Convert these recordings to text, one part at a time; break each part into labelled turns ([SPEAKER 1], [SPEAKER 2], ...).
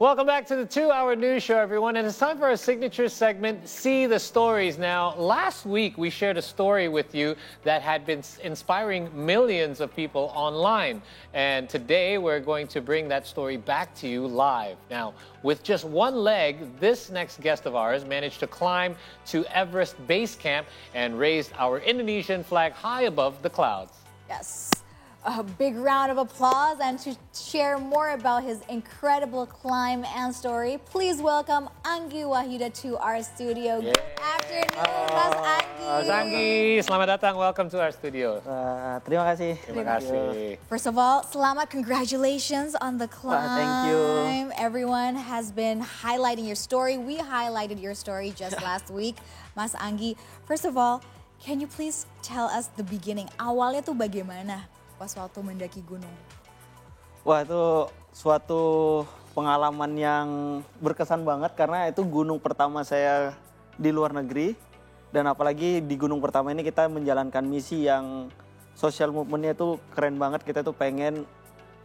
[SPEAKER 1] Welcome back to the 2-hour news show, everyone. And it's time for our signature segment, See the Stories. Now, last week we shared a story with you that had been inspiring millions of people online. And today we're going to bring that story back to you live. Now, with just one leg, this next guest of ours managed to climb to Everest Base Camp and raised our Indonesian flag high above the clouds.
[SPEAKER 2] Yes. A big round of applause, and to share more about his incredible climb and story, please welcome Anggi Wahyuda to our studio. Good afternoon, Mas Anggi.
[SPEAKER 1] Mas Anggi, selamat datang. Welcome to our studio.
[SPEAKER 3] Terima kasih.
[SPEAKER 1] Terima kasih.
[SPEAKER 2] First of all, selamat, congratulations on the climb.
[SPEAKER 3] Thank you.
[SPEAKER 2] Everyone has been highlighting your story. We highlighted your story just last week, Mas Anggi. First of all, can you please tell us the beginning? Awalnya tuh bagaimana pas waktu mendaki gunung?
[SPEAKER 3] Wah, itu suatu pengalaman yang berkesan banget karena itu gunung pertama saya di luar negeri. Dan apalagi di gunung pertama ini kita menjalankan misi yang social movementnya itu keren banget. Kita tuh pengen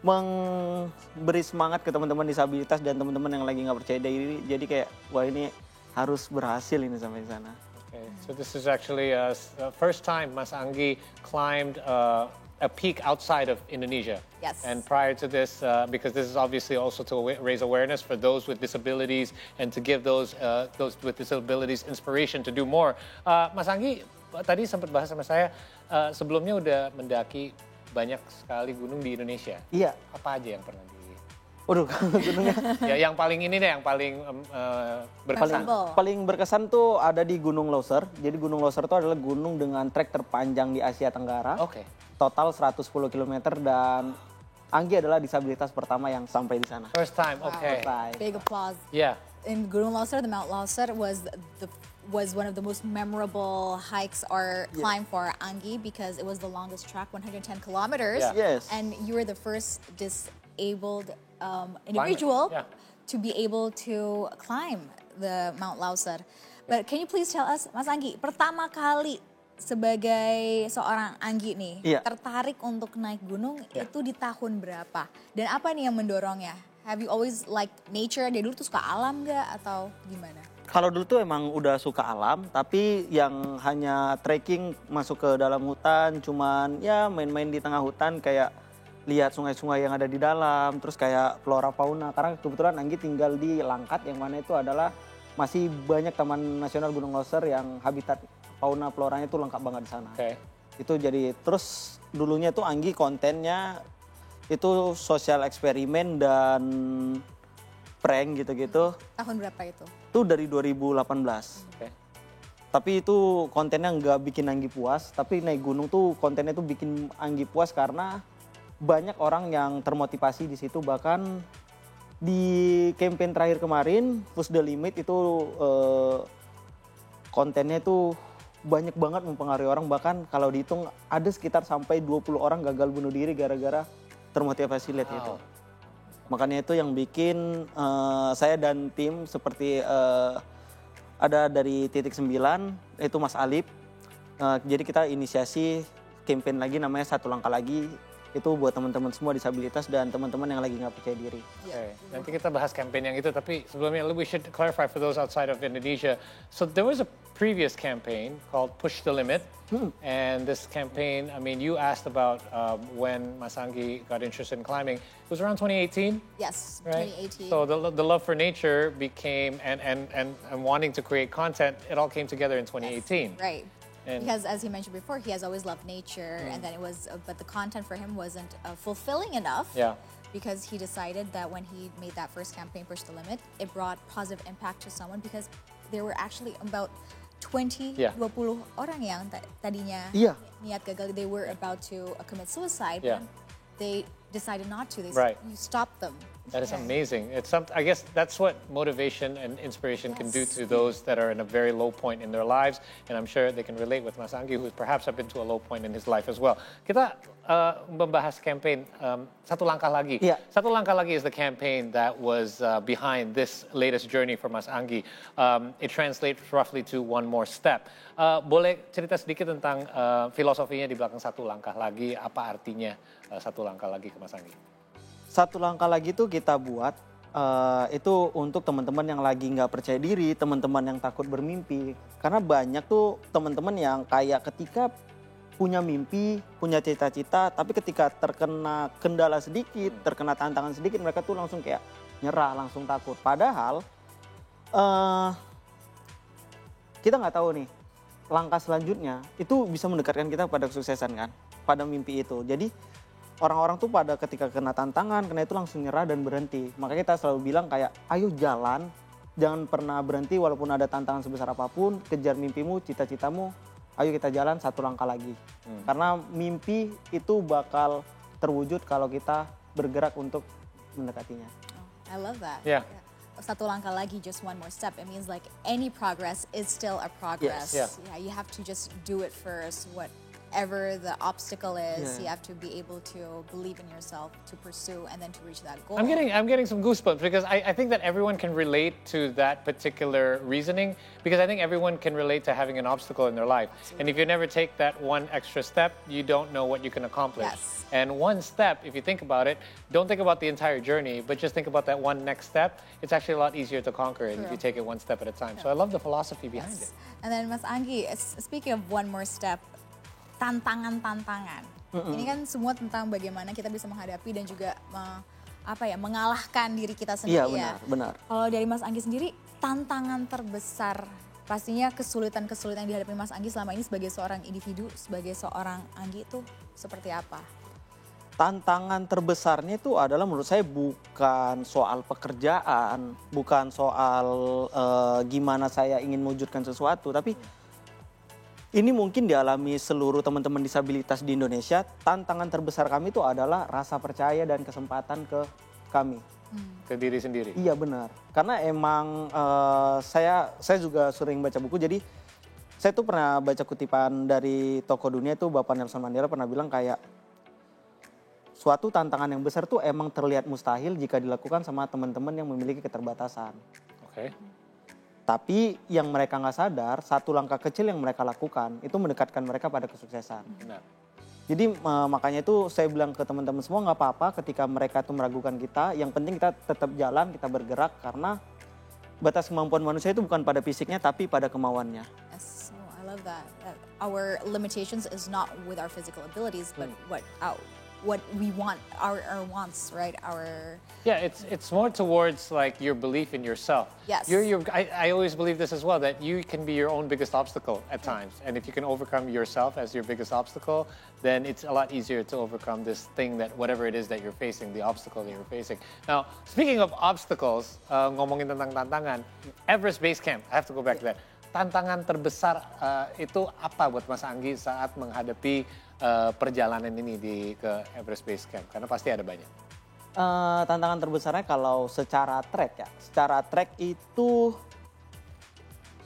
[SPEAKER 3] memberi semangat ke teman-teman disabilitas dan teman-teman yang lagi nggak percaya diri. Jadi kayak, wah ini harus berhasil ini sampai di sana.
[SPEAKER 1] Okay, so this is actually first time Mas Anggi climbed a peak outside of Indonesia.
[SPEAKER 2] Yes.
[SPEAKER 1] And prior to this, because this is obviously also to raise awareness for those with disabilities and to give those with disabilities inspiration to do more. Mas Anggi tadi sempat bahas sama saya, sebelumnya udah mendaki banyak sekali gunung di Indonesia.
[SPEAKER 3] Iya.
[SPEAKER 1] Apa aja yang pernah di...
[SPEAKER 3] Waduh, gunungnya.
[SPEAKER 1] Ya, yang paling ini deh, yang paling berkesan.
[SPEAKER 3] Paling berkesan tuh ada di Gunung Leuser. Jadi Gunung Leuser itu adalah gunung dengan trek terpanjang di Asia Tenggara.
[SPEAKER 1] Oke.
[SPEAKER 3] Total 110 km dan Anggi adalah disabilitas pertama yang sampai di sana.
[SPEAKER 1] First time, okay.
[SPEAKER 2] Big applause.
[SPEAKER 1] Yeah.
[SPEAKER 2] In Gunung Leuser, the Mount Leuser was one of the most memorable hikes or climb for Anggi because it was the longest track, 110 kilometers.
[SPEAKER 1] Yeah.
[SPEAKER 3] Yes.
[SPEAKER 2] And you were the first disabled individual to be able to climb the Mount Leuser. But can you please tell us, Mas Anggi, pertama kali sebagai seorang Anggi nih, tertarik untuk naik gunung itu di tahun berapa? Dan apa nih yang mendorongnya? Have you always like nature? Dia dulu tuh suka alam nggak atau gimana?
[SPEAKER 3] Kalau dulu tuh emang udah suka alam, tapi yang hanya trekking masuk ke dalam hutan, cuman ya main-main di tengah hutan kayak lihat sungai-sungai yang ada di dalam, terus kayak flora fauna. Karena kebetulan Anggi tinggal di Langkat yang mana itu adalah masih banyak Taman Nasional Gunung Leuser yang habitat fauna floranya itu lengkap banget di sana.
[SPEAKER 1] Okay.
[SPEAKER 3] Itu jadi terus dulunya tuh Anggi kontennya itu sosial eksperimen dan prank gitu-gitu.
[SPEAKER 2] Tahun berapa itu?
[SPEAKER 3] Itu dari 2018.
[SPEAKER 1] Okay.
[SPEAKER 3] Tapi itu kontennya nggak bikin Anggi puas, tapi naik gunung tuh kontennya tuh bikin Anggi puas karena banyak orang yang termotivasi di situ. Bahkan di campaign terakhir kemarin, Push the Limit itu kontennya tuh banyak banget mempengaruhi orang, bahkan kalau dihitung ada sekitar sampai 20 orang gagal bunuh diri gara-gara termotivasi lihat itu. Makanya itu yang bikin saya dan tim seperti ada dari Titik 9, itu Mas Alip. Jadi kita inisiasi campaign lagi namanya Satu Langkah Lagi. Itu buat teman-teman semua disabilitas dan teman-teman yang lagi nggak percaya diri.
[SPEAKER 1] Okay. Nanti kita bahas campaign yang itu, tapi sebelumnya we should clarify for those outside of Indonesia. So there was a previous campaign called Push the Limit, and this campaign, I mean, you asked about when Mas Anggi got interested in climbing. It was around 2018.
[SPEAKER 2] Yes,
[SPEAKER 1] right?
[SPEAKER 2] 2018.
[SPEAKER 1] So the love for nature became and wanting to create content. It all came together in 2018.
[SPEAKER 2] Yes, right.
[SPEAKER 1] And
[SPEAKER 2] because as he mentioned before, he has always loved nature, and then it was, but the content for him wasn't fulfilling enough.
[SPEAKER 1] Yeah.
[SPEAKER 2] Because he decided that when he made that first campaign, Push the Limit, it brought positive impact to someone because there were actually about 20 orang yang tadinya niat gagal, they were about to commit suicide.
[SPEAKER 1] Yeah.
[SPEAKER 2] They decided not to. They you stopped them.
[SPEAKER 1] That is amazing. It's I guess that's what motivation and inspiration can do to those that are in a very low point in their lives. And I'm sure they can relate with Mas Anggi, who perhaps have been to a low point in his life as well. Kita membahas campaign Satu Langkah Lagi. Satu Langkah Lagi is the campaign that was behind this latest journey for Mas Anggi. It translates roughly to one more step. Boleh cerita sedikit tentang filosofinya di belakang Satu Langkah Lagi? Apa artinya Satu Langkah Lagi ke Mas Anggi?
[SPEAKER 3] Satu langkah lagi tuh kita buat itu untuk teman-teman yang lagi nggak percaya diri, teman-teman yang takut bermimpi. Karena banyak tuh teman-teman yang kayak ketika punya mimpi, punya cita-cita, tapi ketika terkena kendala sedikit, terkena tantangan sedikit, mereka tuh langsung kayak nyerah, langsung takut. Padahal kita nggak tahu nih, langkah selanjutnya itu bisa mendekatkan kita pada kesuksesan kan, pada mimpi itu. Jadi orang-orang tuh pada ketika kena tantangan, kena itu langsung nyerah dan berhenti. Makanya kita selalu bilang kayak, ayo jalan, jangan pernah berhenti walaupun ada tantangan sebesar apapun, kejar mimpimu, cita-citamu, ayo kita jalan satu langkah lagi. Karena mimpi itu bakal terwujud kalau kita bergerak untuk mendekatinya.
[SPEAKER 2] Oh, I love that.
[SPEAKER 1] Yeah.
[SPEAKER 2] Satu langkah lagi, just one more step. It means like any progress is still a progress.
[SPEAKER 3] Yes.
[SPEAKER 2] Yeah, you have to just do it first. Whatever the obstacle is, you have to be able to believe in yourself, to pursue, and then to reach that goal.
[SPEAKER 1] I'm getting some goosebumps because I think that everyone can relate to that particular reasoning, because I think everyone can relate to having an obstacle in their life. Absolutely. And if you never take that one extra step, you don't know what you can accomplish.
[SPEAKER 2] Yes.
[SPEAKER 1] And one step, if you think about it, don't think about the entire journey, but just think about that one next step. It's actually a lot easier to conquer it if you take it one step at a time. So I love the philosophy behind it.
[SPEAKER 2] And then Mas Anggi, speaking of one more step, tantangan-tantangan. Ini kan semua tentang bagaimana kita bisa menghadapi dan juga mengalahkan diri kita sendiri.
[SPEAKER 3] Iya, benar.
[SPEAKER 2] Kalau dari Mas Anggi sendiri, tantangan terbesar, pastinya kesulitan-kesulitan yang dihadapi Mas Anggi selama ini sebagai seorang individu, sebagai seorang Anggi itu seperti apa?
[SPEAKER 3] Tantangan terbesarnya itu adalah menurut saya bukan soal pekerjaan, bukan soal gimana saya ingin mewujudkan sesuatu, tapi ini mungkin dialami seluruh teman-teman disabilitas di Indonesia. Tantangan terbesar kami itu adalah rasa percaya dan kesempatan ke kami.
[SPEAKER 1] Ke diri sendiri?
[SPEAKER 3] Iya benar, karena emang saya juga sering baca buku, jadi saya tuh pernah baca kutipan dari tokoh dunia itu Bapak Nelson Mandela pernah bilang kayak, suatu tantangan yang besar tuh emang terlihat mustahil jika dilakukan sama teman-teman yang memiliki keterbatasan.
[SPEAKER 1] Oke.
[SPEAKER 3] Tapi yang mereka nggak sadar, satu langkah kecil yang mereka lakukan itu mendekatkan mereka pada kesuksesan.
[SPEAKER 1] Benar.
[SPEAKER 3] Jadi makanya itu saya bilang ke teman-teman semua, nggak apa-apa ketika mereka tuh meragukan kita. Yang penting kita tetap jalan, kita bergerak, karena batas kemampuan manusia itu bukan pada fisiknya tapi pada kemauannya.
[SPEAKER 2] Yes, I love that. Our limitations is not with our physical abilities, but what we want, our wants, right?
[SPEAKER 1] Yeah, it's more towards like your belief in yourself.
[SPEAKER 2] Yes.
[SPEAKER 1] I always believe this as well, that you can be your own biggest obstacle at times. And if you can overcome yourself as your biggest obstacle, then it's a lot easier to overcome this thing, that whatever it is that you're facing, the obstacle that you're facing. Now, speaking of obstacles, ngomongin tentang tantangan, Everest Base Camp, I have to go back to that. Tantangan terbesar itu apa buat Mas Anggi saat menghadapi perjalanan ini ke Everest Base Camp? Karena pasti ada banyak.
[SPEAKER 3] Tantangan terbesarnya kalau secara trek ya, secara trek itu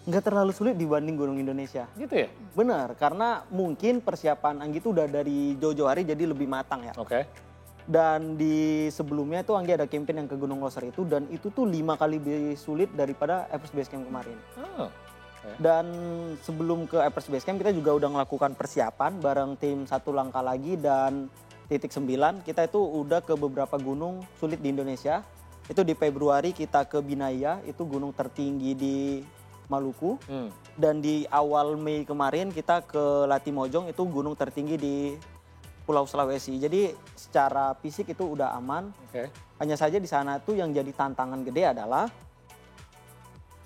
[SPEAKER 3] nggak terlalu sulit dibanding Gunung Indonesia.
[SPEAKER 1] Gitu ya?
[SPEAKER 3] Benar, karena mungkin persiapan Anggi itu udah dari jauh-jauh hari jadi lebih matang ya.
[SPEAKER 1] Oke.
[SPEAKER 3] Dan di sebelumnya itu Anggi ada campaign yang ke Gunung Loser itu, dan itu tuh 5 kali lebih sulit daripada Everest Base Camp kemarin.
[SPEAKER 1] Oh.
[SPEAKER 3] Dan sebelum ke Everest Base Camp kita juga udah melakukan persiapan bareng tim Satu Langkah Lagi dan Titik 9. Kita itu udah ke beberapa gunung sulit di Indonesia. Itu di Februari kita ke Binaya, itu gunung tertinggi di Maluku. Dan di awal Mei kemarin kita ke Latimojong, itu gunung tertinggi di Pulau Sulawesi. Jadi secara fisik itu udah aman.
[SPEAKER 1] Okay.
[SPEAKER 3] Hanya saja di sana tuh yang jadi tantangan gede adalah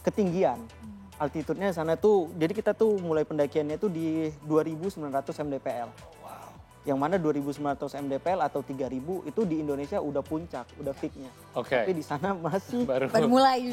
[SPEAKER 3] ketinggian. Altitude-nya di sana tuh, jadi kita tuh mulai pendakiannya tuh di 2.900 mdpl.
[SPEAKER 1] Wow.
[SPEAKER 3] Yang mana 2.900 mdpl atau 3.000 itu di Indonesia udah puncak, udah peak-nya.
[SPEAKER 1] Oke.
[SPEAKER 3] Tapi di sana masih
[SPEAKER 2] baru mulai,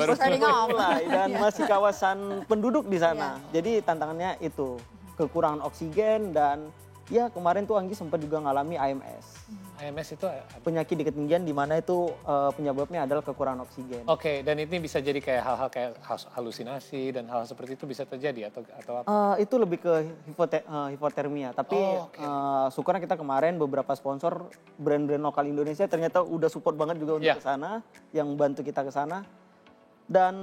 [SPEAKER 3] dan masih kawasan penduduk di sana. Jadi tantangannya itu kekurangan oksigen, dan ya kemarin tuh Anggi sempat juga ngalami AMS.
[SPEAKER 1] AMS itu
[SPEAKER 3] penyakit di ketinggian di mana itu penyebabnya adalah kekurangan oksigen.
[SPEAKER 1] Oke, dan ini bisa jadi kayak hal-hal kayak halusinasi dan hal seperti itu bisa terjadi atau apa?
[SPEAKER 3] Itu lebih ke hipotermia. Tapi syukurnya kita kemarin beberapa sponsor brand-brand lokal Indonesia ternyata udah support banget juga untuk ke sana, yang bantu kita ke sana. Dan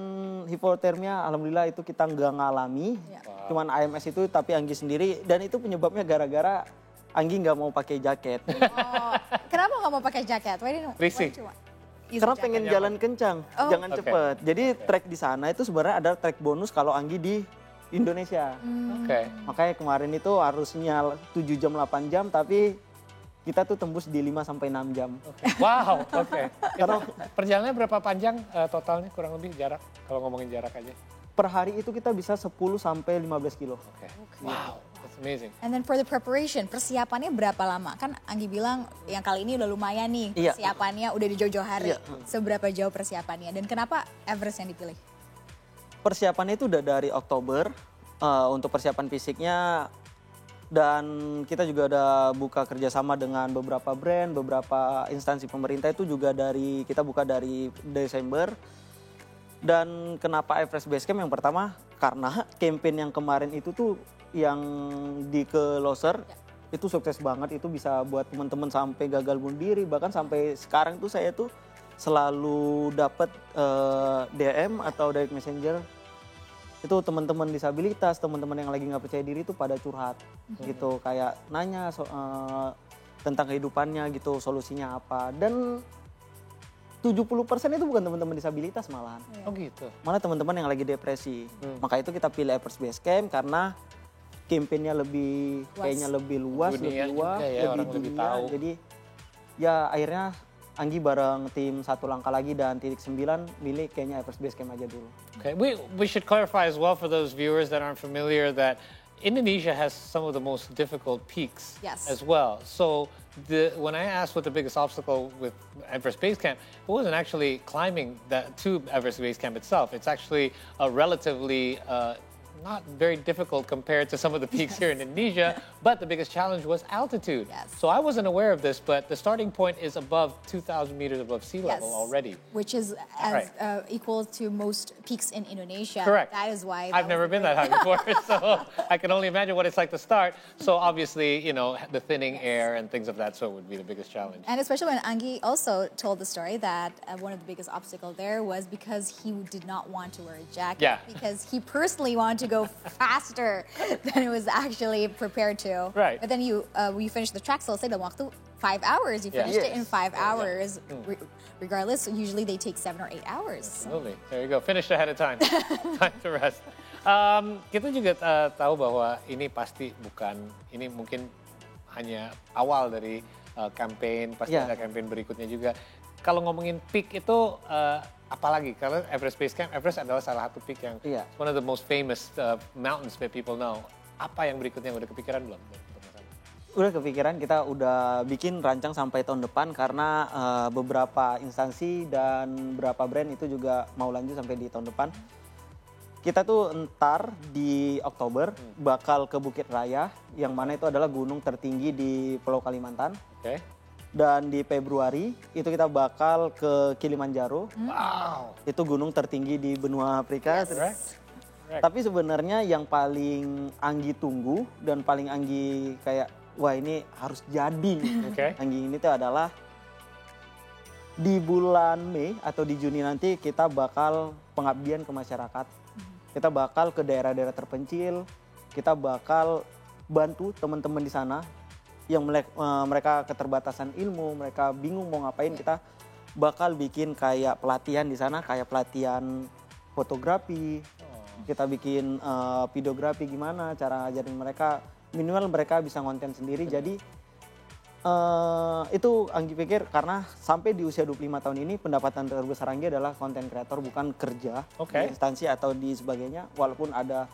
[SPEAKER 3] hipotermia alhamdulillah itu kita nggak ngalami. Cuman AMS itu tapi Anggi sendiri, dan itu penyebabnya gara-gara Anggi nggak mau pakai jaket.
[SPEAKER 2] Kenapa nggak mau pakai jaket?
[SPEAKER 1] Risih.
[SPEAKER 3] Karena pengen jalan kencang, jangan cepet. Jadi trek di sana itu sebenarnya ada trek bonus kalau Anggi di Indonesia. Makanya kemarin itu harusnya 7 jam 8 jam tapi kita tuh tembus di 5 sampai 6 jam.
[SPEAKER 1] Wow, Karena perjalanannya berapa panjang totalnya kurang lebih jarak kalau ngomongin jarak aja?
[SPEAKER 3] Per hari itu kita bisa 10 sampai 15 kilo.
[SPEAKER 1] Wow, that's amazing.
[SPEAKER 2] And then for the preparation, persiapannya berapa lama? Kan Anggi bilang yang kali ini udah lumayan nih, persiapannya udah di jauh-jauh hari. Seberapa jauh persiapannya dan kenapa Everest yang dipilih?
[SPEAKER 3] Persiapannya itu udah dari Oktober untuk persiapan fisiknya. Dan kita juga udah buka kerjasama dengan beberapa brand, beberapa instansi pemerintah itu juga kita buka dari Desember. Dan kenapa Everest Base Camp? Yang pertama karena campaign yang kemarin itu tuh yang ke Loser itu sukses banget, itu bisa buat teman-teman sampai gagal bunuh diri, bahkan sampai sekarang tuh saya tuh selalu dapat DM atau direct messenger itu teman-teman disabilitas, teman-teman yang lagi nggak percaya diri itu pada curhat gitu, kayak nanya tentang kehidupannya gitu, solusinya apa. Dan 70% itu bukan teman-teman disabilitas malahan.
[SPEAKER 1] Oh gitu.
[SPEAKER 3] Malah teman-teman yang lagi depresi. Maka itu kita pilih Everest Base Camp karena campaignnya kayaknya lebih luas, lebih dunia. Jadi ya akhirnya Anggi bareng tim Satu Langkah Lagi dan Titik 9 milih kayaknya Everest Base Camp aja dulu.
[SPEAKER 1] Okay, we should clarify as well for those viewers that aren't familiar that Indonesia has some of the most difficult peaks as well. So when I asked what the biggest obstacle with Everest Base Camp, it wasn't actually climbing to Everest Base Camp itself. It's actually a relatively not very difficult compared to some of the peaks here in Indonesia, but the biggest challenge was altitude. So I wasn't aware of this, but the starting point is above 2,000 meters above sea level already.
[SPEAKER 2] Which is equal to most peaks in Indonesia.
[SPEAKER 1] Correct.
[SPEAKER 2] That is why
[SPEAKER 1] I've never been that high before, so I can only imagine what it's like to start. So obviously, the thinning air and things of that sort would be the biggest challenge.
[SPEAKER 2] And especially when Anggi also told the story that one of the biggest obstacles there was because he did not want to wear a jacket. Because he personally wanted to go faster than it was actually prepared to.
[SPEAKER 1] Right.
[SPEAKER 2] But then you finished the track selesai dalam waktu 5 hours. You finished it in 5 hours. Regardless, usually they take 7 or 8 hours.
[SPEAKER 1] Absolutely. There you go. Finished ahead of time. Time to rest. Kita juga tahu bahwa ini pasti ini mungkin hanya awal dari campaign, pasti ada campaign berikutnya juga. Kalau ngomongin peak itu apalagi karena Everest Base Camp, Everest adalah salah satu peak yang one of the most famous mountains that people know. Apa yang berikutnya udah kepikiran belum?
[SPEAKER 3] Udah kepikiran, kita udah bikin rancang sampai tahun depan karena beberapa instansi dan beberapa brand itu juga mau lanjut sampai di tahun depan. Kita tuh entar di Oktober bakal ke Bukit Raya, yang mana itu adalah gunung tertinggi di Pulau Kalimantan. Dan di Februari itu kita bakal ke Kilimanjaro.
[SPEAKER 1] Wow.
[SPEAKER 3] Itu gunung tertinggi di benua Afrika. Tapi sebenarnya yang paling Anggi tunggu dan paling Anggi kayak wah ini harus jadi. Anggi ini tuh adalah di bulan Mei atau di Juni nanti kita bakal pengabdian ke masyarakat. Kita bakal ke daerah-daerah terpencil. Kita bakal bantu teman-teman di sana yang mereka keterbatasan ilmu, mereka bingung mau ngapain, kita bakal bikin kayak pelatihan di sana, kayak pelatihan fotografi, kita bikin videografi gimana, cara ngajarin mereka, minimal mereka bisa konten sendiri. Jadi itu Anggi pikir karena sampai di usia 25 tahun ini pendapatan terbesar Anggi adalah konten kreator, bukan kerja di instansi atau di sebagainya, walaupun ada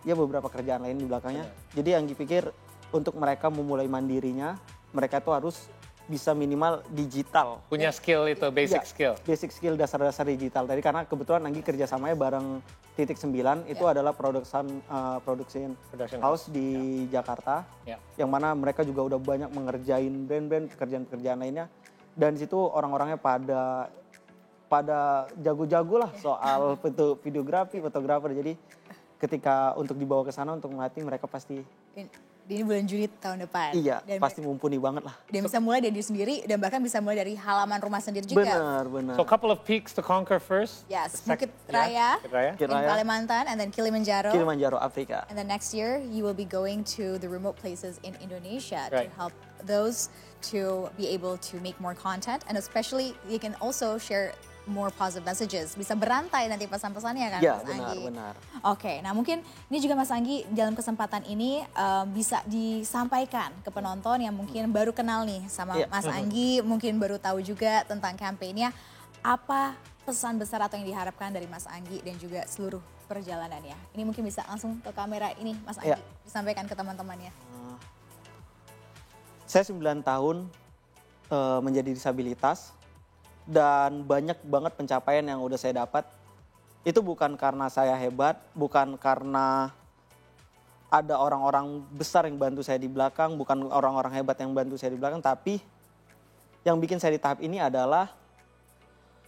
[SPEAKER 3] ya beberapa kerjaan lain di belakangnya. Jadi Anggi pikir untuk mereka memulai mandirinya, mereka tuh harus bisa minimal digital.
[SPEAKER 1] Punya skill itu, basic skill.
[SPEAKER 3] Basic skill dasar-dasar digital. Tadi karena kebetulan Anggi kerjasamanya bareng Titik 9, itu adalah production house di Jakarta. Yang mana mereka juga udah banyak mengerjain brand-brand, pekerjaan-pekerjaan lainnya. Dan di situ orang-orangnya pada jago-jago lah soal videografi, fotografer. Jadi ketika untuk dibawa ke sana untuk melatih mereka pasti
[SPEAKER 2] Ini bulan Juni tahun depan.
[SPEAKER 3] Iya, dan pasti mumpuni banget lah.
[SPEAKER 2] Dan bisa mulai dari diri sendiri dan bahkan bisa mulai dari halaman rumah sendiri juga.
[SPEAKER 3] Benar.
[SPEAKER 1] So a couple of peaks to conquer first.
[SPEAKER 2] Yes, Bukit Raya, in Kalimantan, and then Kilimanjaro.
[SPEAKER 3] Kilimanjaro, Afrika.
[SPEAKER 2] And then next year, you will be going to the remote places in Indonesia to help those to be able to make more content. And especially, you can also share more positive messages. Bisa berantai nanti pesan-pesannya kan,
[SPEAKER 3] ya,
[SPEAKER 2] Mas Anggi?
[SPEAKER 3] benar.
[SPEAKER 2] Oke, nah mungkin ini juga Mas Anggi dalam kesempatan ini bisa disampaikan ke penonton yang mungkin baru kenal nih sama Mas Anggi, mungkin baru tahu juga tentang kampanye-nya. Apa pesan besar atau yang diharapkan dari Mas Anggi dan juga seluruh perjalanannya? Ini mungkin bisa langsung ke kamera ini, Mas Anggi, disampaikan ke teman-temannya.
[SPEAKER 3] Saya 9 tahun menjadi disabilitas. Dan banyak banget pencapaian yang udah saya dapat. Itu bukan karena saya hebat, bukan karena ada orang-orang besar yang bantu saya di belakang, bukan orang-orang hebat yang bantu saya di belakang, tapi yang bikin saya di tahap ini adalah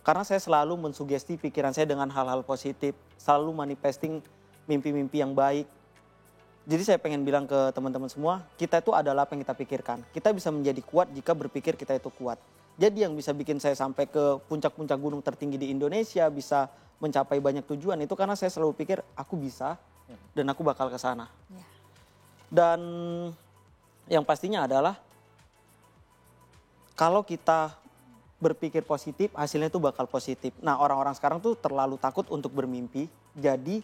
[SPEAKER 3] karena saya selalu mensugesti pikiran saya dengan hal-hal positif, selalu manifesting mimpi-mimpi yang baik. Jadi saya pengen bilang ke teman-teman semua, kita itu adalah apa yang kita pikirkan. Kita bisa menjadi kuat jika berpikir kita itu kuat. Jadi yang bisa bikin saya sampai ke puncak-puncak gunung tertinggi di Indonesia, bisa mencapai banyak tujuan, itu karena saya selalu pikir aku bisa dan aku bakal ke sana. Dan yang pastinya adalah kalau kita berpikir positif, hasilnya itu bakal positif. Nah, orang-orang sekarang tuh terlalu takut untuk bermimpi, jadi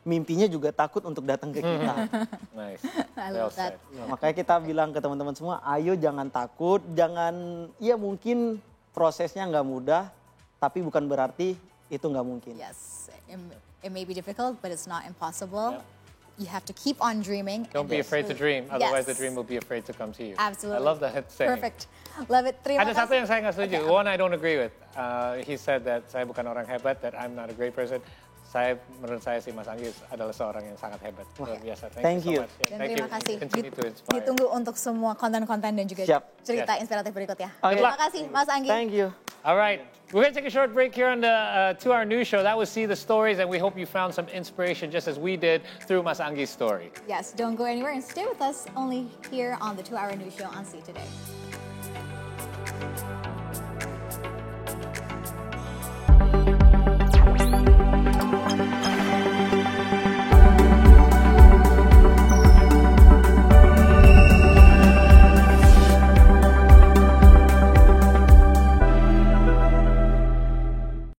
[SPEAKER 3] mimpinya juga takut untuk datang ke kita.
[SPEAKER 1] Nice.
[SPEAKER 2] Well said.
[SPEAKER 3] Makanya kita bilang ke teman-teman semua, ayo jangan takut, jangan, ya mungkin prosesnya nggak mudah, tapi bukan berarti itu nggak mungkin.
[SPEAKER 2] Yes, it may be difficult, but it's not impossible. You have to keep on dreaming.
[SPEAKER 1] Don't be afraid to dream, otherwise the dream will be afraid to come to you.
[SPEAKER 2] Absolutely.
[SPEAKER 1] I love that saying.
[SPEAKER 2] Perfect. Love it. Terima kasih.
[SPEAKER 1] Ada satu yang saya nggak setuju. One I don't agree with. He said that saya bukan orang hebat, that I'm not a great person. Menurut saya sih Mas Anggi adalah seorang yang sangat hebat. Luar biasa.
[SPEAKER 3] Thank you.
[SPEAKER 1] So much.
[SPEAKER 2] Dan terima kasih.
[SPEAKER 1] Continue to inspire.
[SPEAKER 2] Ditunggu untuk semua konten-konten dan juga cerita inspiratif berikutnya. Terima kasih Mas Anggi.
[SPEAKER 3] Thank you.
[SPEAKER 1] All right. We're going to take a short break here on the 2-Hour News Show. That was See the Stories, and we hope you found some inspiration just as we did through Mas Anggi's story.
[SPEAKER 2] Yes, don't go anywhere and stay with us only here on the 2-Hour News Show on See Today.